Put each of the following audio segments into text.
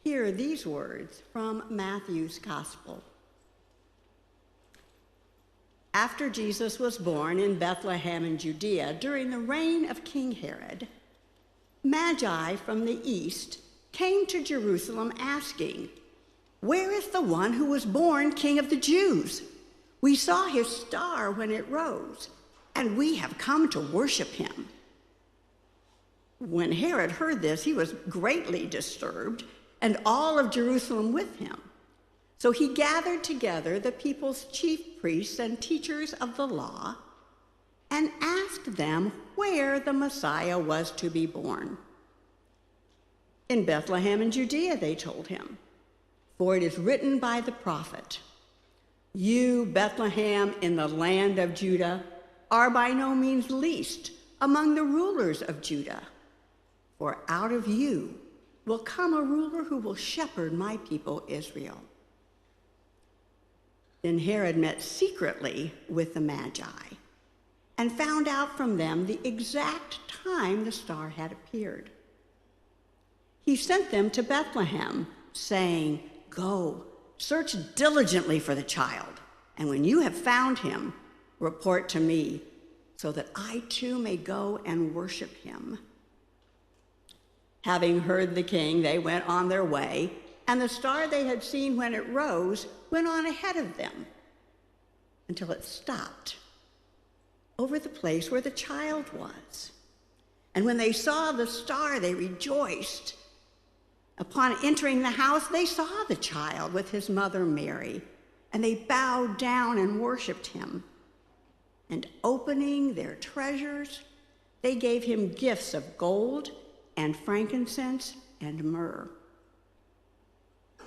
Hear these words from Matthew's Gospel. After Jesus was born in Bethlehem in Judea during the reign of King Herod, Magi from the east came to Jerusalem asking, "Where is the one who was born King of the Jews? We saw his star when it rose, and we have come to worship him." When Herod heard this, he was greatly disturbed, and all of Jerusalem with him. So he gathered together the people's chief priests and teachers of the law and asked them where the Messiah was to be born. "In Bethlehem in Judea," they told him, "for it is written by the prophet, 'You, Bethlehem, in the land of Judah, are by no means least among the rulers of Judah. For out of you will come a ruler who will shepherd my people Israel.'" Then Herod met secretly with the Magi and found out from them the exact time the star had appeared. He sent them to Bethlehem, saying, "Go, search diligently for the child, and when you have found him, report to me, so that I too may go and worship him." Having heard the king, they went on their way, and the star they had seen when it rose went on ahead of them until it stopped over the place where the child was. And when they saw the star, they rejoiced. Upon entering the house, they saw the child with his mother Mary, and they bowed down and worshiped him. And opening their treasures, they gave him gifts of gold and frankincense and myrrh.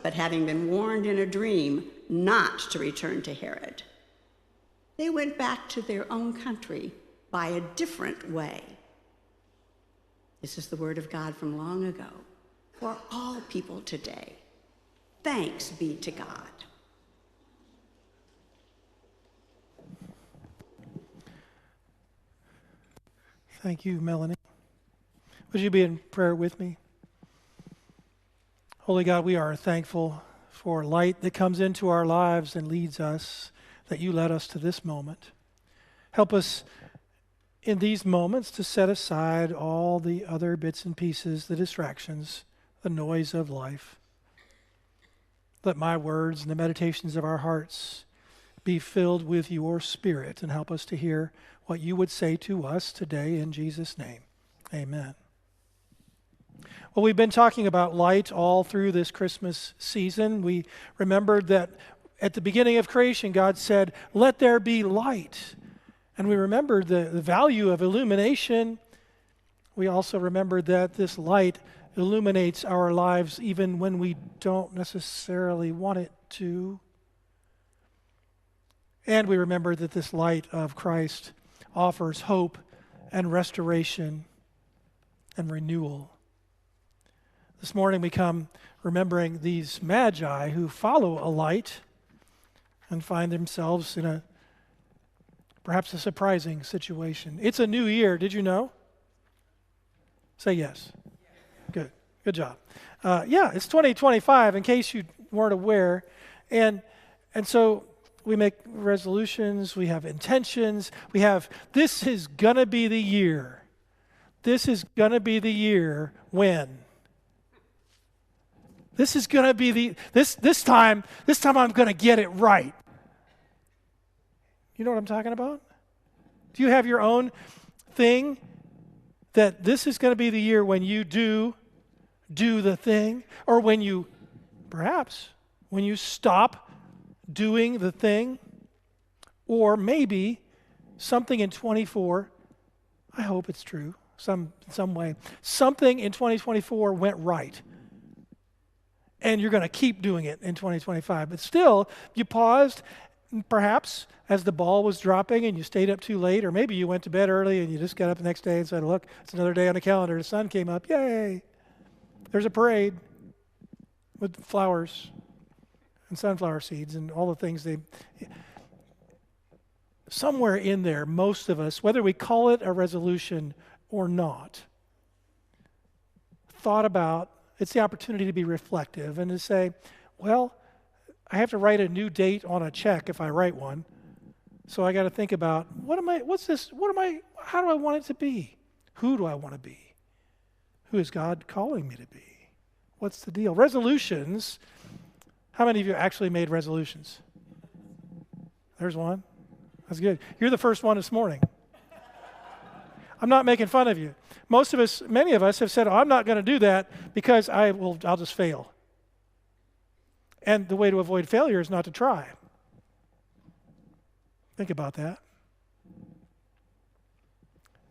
But having been warned in a dream not to return to Herod, they went back to their own country by a different way. This is the word of God from long ago for all people today. Thanks be to God. Thank you, Melanie. Would you be in prayer with me? Holy God, we are thankful for light that comes into our lives and leads us, that you led us to this moment. Help us in these moments to set aside all the other bits and pieces, the distractions, the noise of life. Let my words and the meditations of our hearts be filled with your Spirit, and help us to hear what you would say to us today in Jesus' name. Amen. Well, we've been talking about light all through this Christmas season. We remembered that at the beginning of creation, God said, "Let there be light." And we remembered the value of illumination. We also remembered that this light illuminates our lives even when we don't necessarily want it to. And we remember that this light of Christ offers hope and restoration and renewal. This morning we come remembering these magi who follow a light and find themselves in perhaps a surprising situation. It's a new year, did you know? Say yes. Good job. It's 2025, in case you weren't aware. And so we make resolutions, we have intentions, we have, this is going to be the year. This is going to be the year when? This is going to be this time I'm going to get it right. You know what I'm talking about? Do you have your own thing that this is going to be the year when you do the thing, or when you stop doing the thing, or maybe something in 24, I hope it's true, some way, something in 2024 went right, and you're going to keep doing it in 2025, but still, you paused, perhaps, as the ball was dropping and you stayed up too late, or maybe you went to bed early and you just got up the next day and said, look, it's another day on the calendar, the sun came up, yay! There's a parade with flowers and sunflower seeds and all the things somewhere in there, most of us, whether we call it a resolution or not, thought about It's the opportunity to be reflective and to say, well, I have to write a new date on a check if I write one. So I got to think about, how do I want it to be? Who do I want to be? Who is God calling me to be? What's the deal? Resolutions. How many of you actually made resolutions? There's one. That's good. You're the first one this morning. I'm not making fun of you. Many of us have said, I'm not going to do that because I'll just fail. And the way to avoid failure is not to try. Think about that.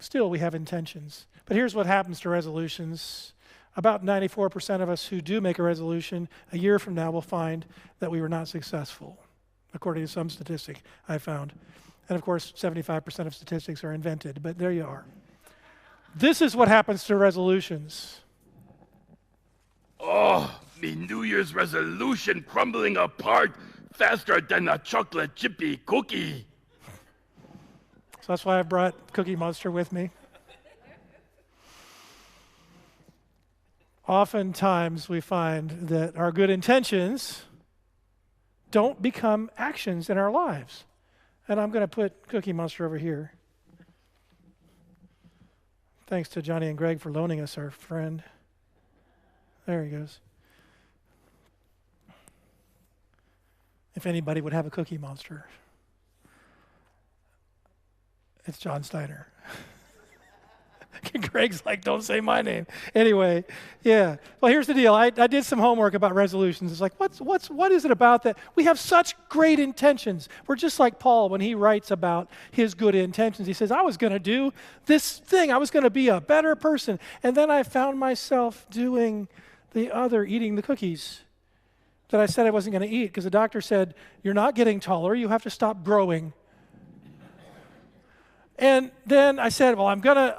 Still, we have intentions. But here's what happens to resolutions. About 94% of us who do make a resolution, a year from now will find that we were not successful, according to some statistic I found. And of course, 75% of statistics are invented, but there you are. This is what happens to resolutions. Oh, me New Year's resolution crumbling apart faster than a chocolate chippy cookie. So that's why I brought Cookie Monster with me. Oftentimes we find that our good intentions don't become actions in our lives. And I'm going to put Cookie Monster over here. Thanks to Johnny and Greg for loaning us our friend. There he goes. If anybody would have a Cookie Monster, it's John Steiner. Greg's like, don't say my name. Anyway, yeah. Well, here's the deal. I did some homework about resolutions. It's like, what is it about that? We have such great intentions. We're just like Paul when he writes about his good intentions. He says, I was going to do this thing. I was going to be a better person. And then I found myself doing the other, eating the cookies that I said I wasn't going to eat because the doctor said, you're not getting taller. You have to stop growing. And then I said, well, I'm gonna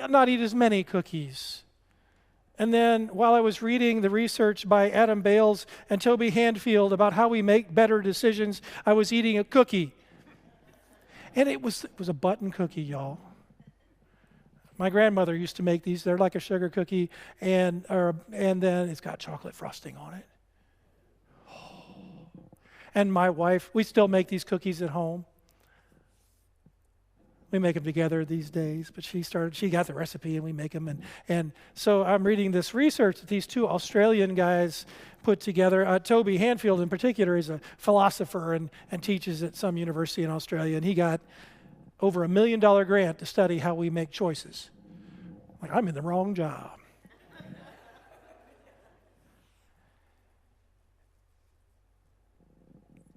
not eat as many cookies. And then while I was reading the research by Adam Bales and Toby Handfield about how we make better decisions, I was eating a cookie. And it was a button cookie, y'all. My grandmother used to make these. They're like a sugar cookie, and then it's got chocolate frosting on it. And my wife, we still make these cookies at home. We make them together these days, but she got the recipe and we make them. And so I'm reading this research that these two Australian guys put together. Toby Handfield in particular is a philosopher and teaches at some university in Australia. And he got over $1 million grant to study how we make choices. Like, I'm in the wrong job.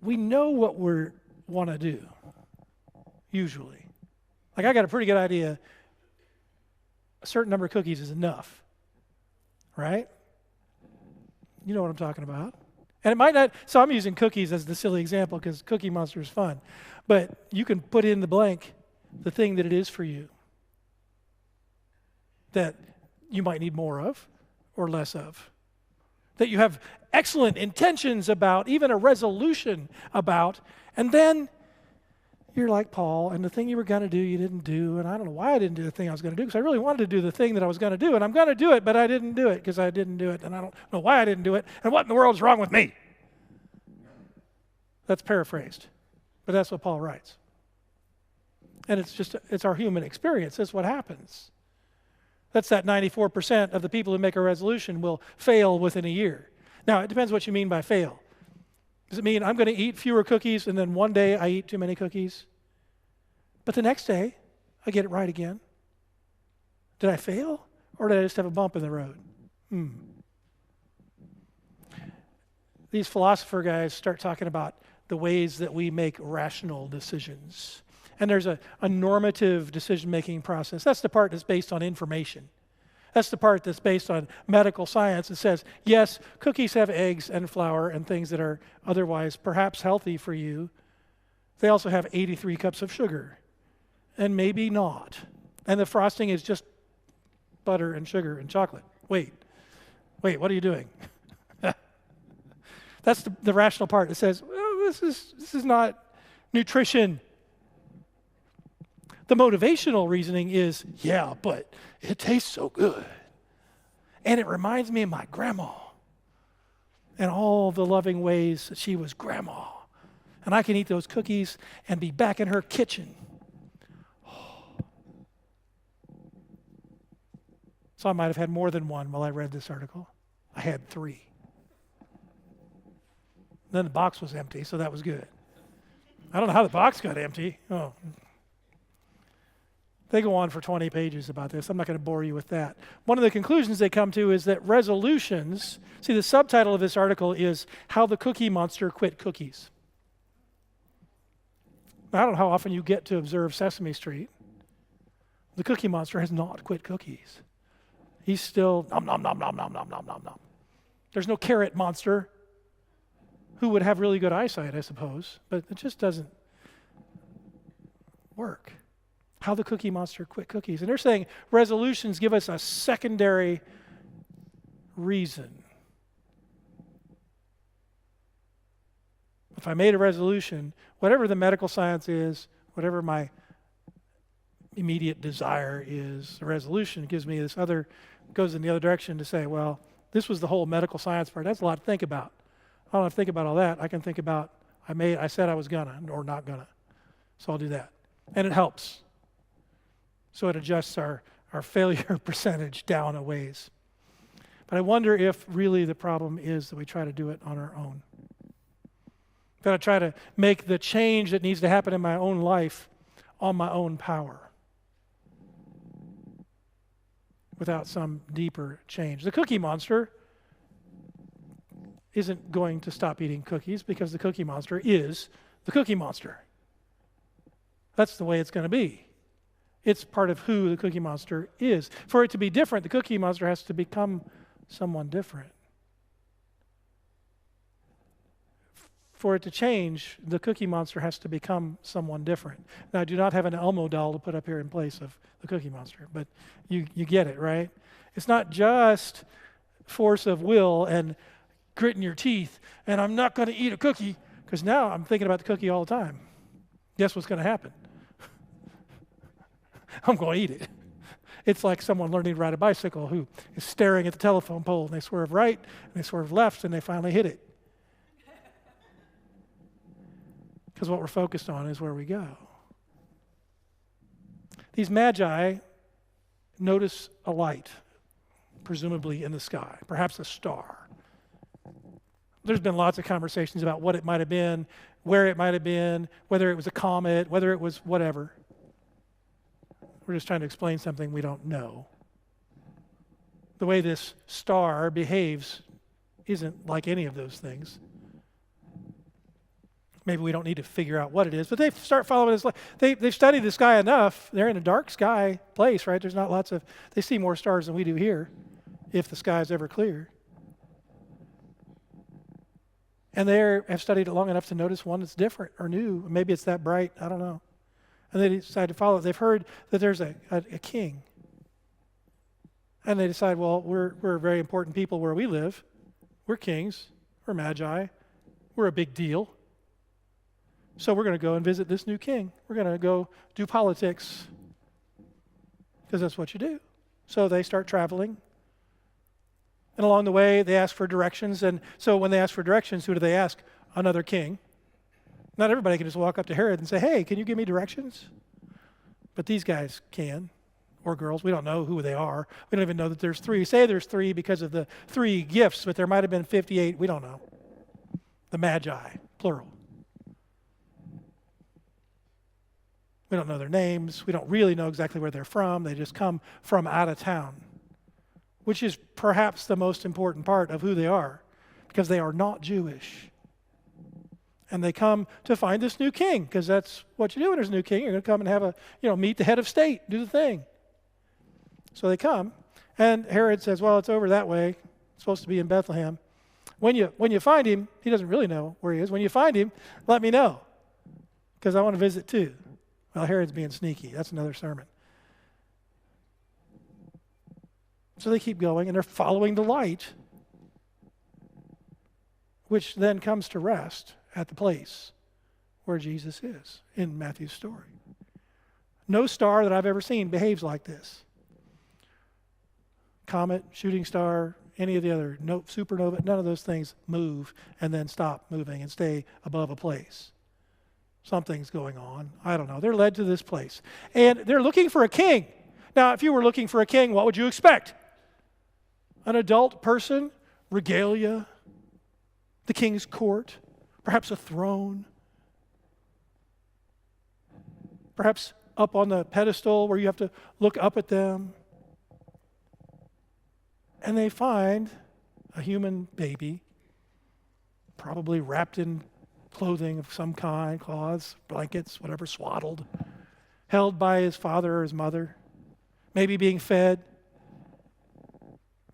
We know what we want to do, usually. Like, I got a pretty good idea. A certain number of cookies is enough, right? You know what I'm talking about. And it might not, so I'm using cookies as the silly example because Cookie Monster is fun. But you can put in the blank the thing that it is for you that you might need more of or less of. That you have excellent intentions about, even a resolution about, and then you're like Paul, and the thing you were going to do, you didn't do, and I don't know why I didn't do the thing I was going to do, because I really wanted to do the thing that I was going to do, and I'm going to do it, but I didn't do it because I didn't do it, and I don't know why I didn't do it, and what in the world is wrong with me? That's paraphrased, but that's what Paul writes. And it's our human experience. That's what happens. That's that 94% of the people who make a resolution will fail within a year. Now, it depends what you mean by fail. Does it mean I'm going to eat fewer cookies and then one day I eat too many cookies? But the next day, I get it right again? Did I fail? Or did I just have a bump in the road? These philosopher guys start talking about the ways that we make rational decisions. And there's a normative decision-making process. That's the part that's based on information. That's the part that's based on medical science. It says, yes, cookies have eggs and flour and things that are otherwise perhaps healthy for you. They also have 83 cups of sugar, and maybe not. And the frosting is just butter and sugar and chocolate. Wait, what are you doing? That's the rational part. It says, well, this is not nutrition. The motivational reasoning is, yeah, but it tastes so good. And it reminds me of my grandma and all the loving ways that she was grandma. And I can eat those cookies and be back in her kitchen. So I might have had more than one while I read this article. I had 3. Then the box was empty, so that was good. I don't know how the box got empty. Oh. They go on for 20 pages about this. I'm not going to bore you with that. One of the conclusions they come to is that resolutions, see, the subtitle of this article is How the Cookie Monster Quit Cookies. Now, I don't know how often you get to observe Sesame Street. The Cookie Monster has not quit cookies. He's still nom, nom, nom, nom, nom, nom, nom, nom, nom. There's no carrot monster who would have really good eyesight, I suppose, but it just doesn't work. How the Cookie Monster Quit Cookies. And they're saying resolutions give us a secondary reason. If I made a resolution, whatever the medical science is, whatever my immediate desire is, the resolution gives me this other, goes in the other direction to say, well, this was the whole medical science part. That's a lot to think about. I don't have to think about all that. I can think about, I said I was gonna or not gonna. So I'll do that. And it helps. So it adjusts our failure percentage down a ways. But I wonder if really the problem is that we try to do it on our own. That I try to make the change that needs to happen in my own life on my own power without some deeper change. The Cookie Monster isn't going to stop eating cookies because the Cookie Monster is the Cookie Monster. That's the way it's going to be. It's part of who the Cookie Monster is. For it to be different, the Cookie Monster has to become someone different. For it to change, the Cookie Monster has to become someone different. Now, I do not have an Elmo doll to put up here in place of the Cookie Monster, but you get it, right? It's not just force of will and gritting your teeth, and I'm not going to eat a cookie, because now I'm thinking about the cookie all the time. Guess what's going to happen? I'm going to eat it. It's like someone learning to ride a bicycle who is staring at the telephone pole, and they swerve right, and they swerve left, and they finally hit it. Because what we're focused on is where we go. These magi notice a light, presumably in the sky, perhaps a star. There's been lots of conversations about what it might have been, where it might have been, whether it was a comet, whether it was whatever. We're just trying to explain something we don't know. The way this star behaves isn't like any of those things. Maybe we don't need to figure out what it is, but they start following this. They've studied the sky enough. They're in a dark sky place, right? There's not lots of, they see more stars than we do here, if the sky is ever clear. And they have studied it long enough to notice one that's different or new. Maybe it's that bright, I don't know. And they decide to follow it. They've heard that there's a king. And they decide, well, we're very important people where we live. We're kings. We're magi. We're a big deal. So we're going to go and visit this new king. We're going to go do politics because that's what you do. So they start traveling. And along the way, they ask for directions. And so when they ask for directions, who do they ask? Another king. Not everybody can just walk up to Herod and say, hey, can you give me directions? But these guys can, or girls. We don't know who they are. We don't even know that there's 3. Say there's 3 because of the 3 gifts, but there might have been 58. We don't know. The magi, plural. We don't know their names. We don't really know exactly where they're from. They just come from out of town, which is perhaps the most important part of who they are, because they are not Jewish. And they come to find this new king, because that's what you do when there's a new king. You're going to come and have meet the head of state, do the thing. So they come, and Herod says, well, it's over that way. It's supposed to be in Bethlehem. When you find him, he doesn't really know where he is. When you find him, let me know, because I want to visit too. Well, Herod's being sneaky. That's another sermon. So they keep going, and they're following the light, which then comes to rest at the place where Jesus is in Matthew's story. No star that I've ever seen behaves like this. comet, shooting star, any of the other supernova, none of those things move and then stop moving and stay above a place. Something's going on. I don't know. They're led to this place. And they're looking for a king. Now, if you were looking for a king, what would you expect? An adult person, regalia, the king's court, perhaps a throne, perhaps up on the pedestal where you have to look up at them. And they find a human baby, probably wrapped in clothing of some kind, cloths, blankets, whatever, swaddled, held by his father or his mother, maybe being fed,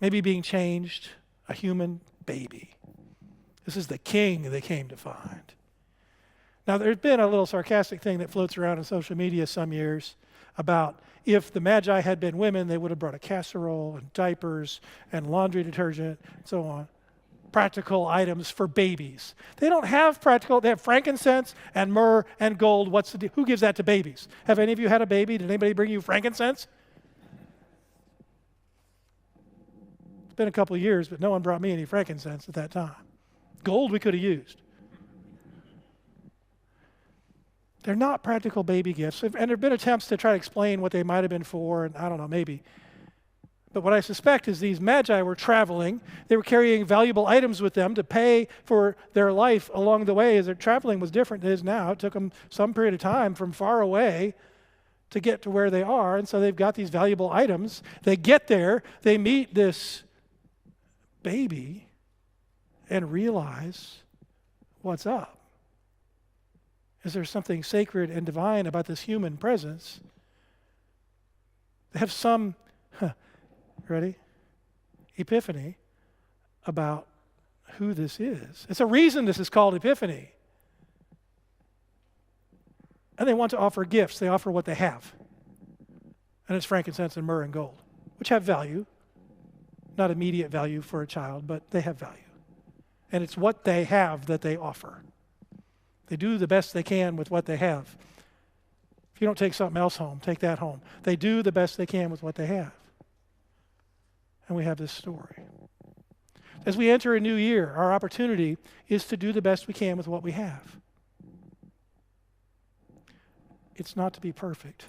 maybe being changed, a human baby. This is the king they came to find. Now, there's been a little sarcastic thing that floats around in social media some years about if the Magi had been women, they would have brought a casserole and diapers and laundry detergent and so on. Practical items for babies. They don't have practical, they have frankincense and myrrh and gold. Who gives that to babies? Have any of you had a baby? Did anybody bring you frankincense? It's been a couple of years, but no one brought me any frankincense at that time. Gold we could have used. They're not practical baby gifts. And there have been attempts to try to explain what they might have been for, and I don't know, maybe. But what I suspect is these magi were traveling. They were carrying valuable items with them to pay for their life along the way, as their traveling was different than it is now. It took them some period of time from far away to get to where they are, and so they've got these valuable items. They get there, they meet this baby, and realize what's up. Is there something sacred and divine about this human presence? They have some, ready? Epiphany about who this is. It's a reason this is called Epiphany. And they want to offer gifts. They offer what they have. And it's frankincense and myrrh and gold, which have value. Not immediate value for a child, but they have value. And it's what they have that they offer. They do the best they can with what they have. If you don't take something else home, take that home. They do the best they can with what they have. And we have this story. As we enter a new year, our opportunity is to do the best we can with what we have. It's not to be perfect.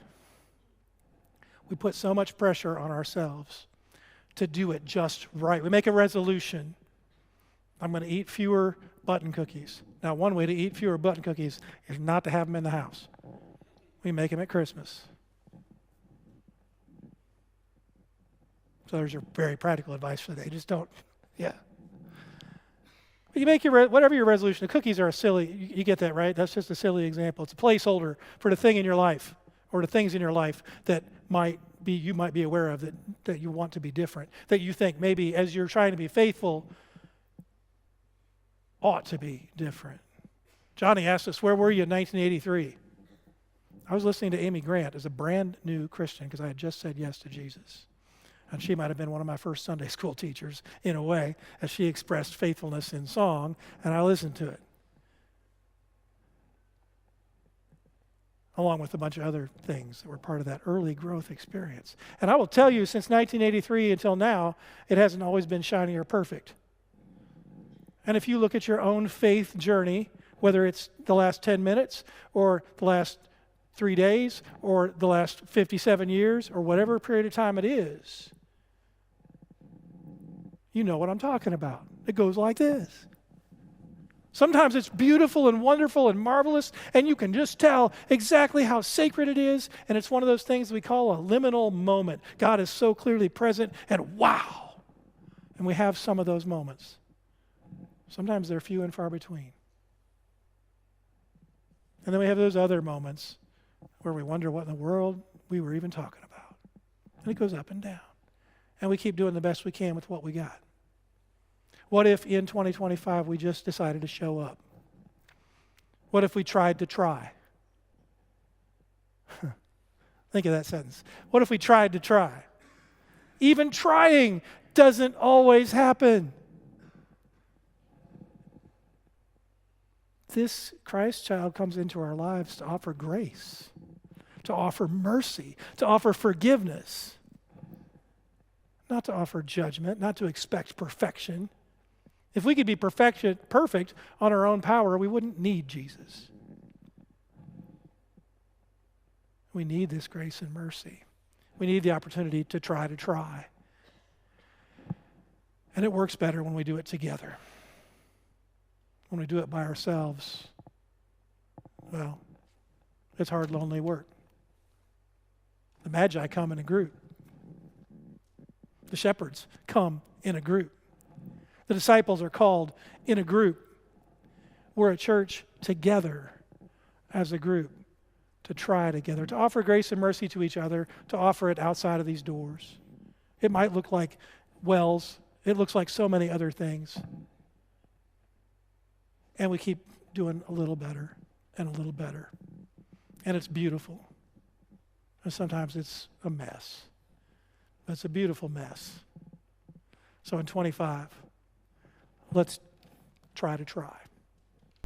We put so much pressure on ourselves to do it just right. We make a resolution. I'm going to eat fewer button cookies. Now, one way to eat fewer button cookies is not to have them in the house. We make them at Christmas. So there's your very practical advice for today. Just don't, yeah. But you make whatever your resolution. The cookies are a silly, you get that, right? That's just a silly example. It's a placeholder for the thing in your life or the things in your life that you might be aware of that you want to be different, that you think maybe as you're trying to be faithful ought to be different. Johnny asked us, where were you in 1983? I was listening to Amy Grant as a brand new Christian because I had just said yes to Jesus. And she might have been one of my first Sunday school teachers in a way, as she expressed faithfulness in song, and I listened to it. Along with a bunch of other things that were part of that early growth experience. And I will tell you, since 1983 until now, it hasn't always been shiny or perfect. And if you look at your own faith journey, whether it's the last 10 minutes or the last 3 days or the last 57 years or whatever period of time it is, you know what I'm talking about. It goes like this. Sometimes it's beautiful and wonderful and marvelous, and you can just tell exactly how sacred it is, and it's one of those things we call a liminal moment. God is so clearly present, and wow! And we have some of those moments. Sometimes they're few and far between. And then we have those other moments where we wonder what in the world we were even talking about. And it goes up and down. And we keep doing the best we can with what we got. What if in 2025 we just decided to show up? What if we tried to try? Think of that sentence. What if we tried to try? Even trying doesn't always happen. This Christ child comes into our lives to offer grace, to offer mercy, to offer forgiveness. not to offer judgment, not to expect perfection. If we could be perfect on our own power, we wouldn't need Jesus. We need this grace and mercy. We need the opportunity to try. And it works better when we do it together. When we do it by ourselves, well, it's hard, lonely work. The Magi come in a group. The shepherds come in a group. The disciples are called in a group. We're a church together as a group to try together, to offer grace and mercy to each other, to offer it outside of these doors. It might look like wells. It looks like so many other things. And we keep doing a little better and a little better. And it's beautiful. And sometimes it's a mess. But it's a beautiful mess. So in 25, let's try.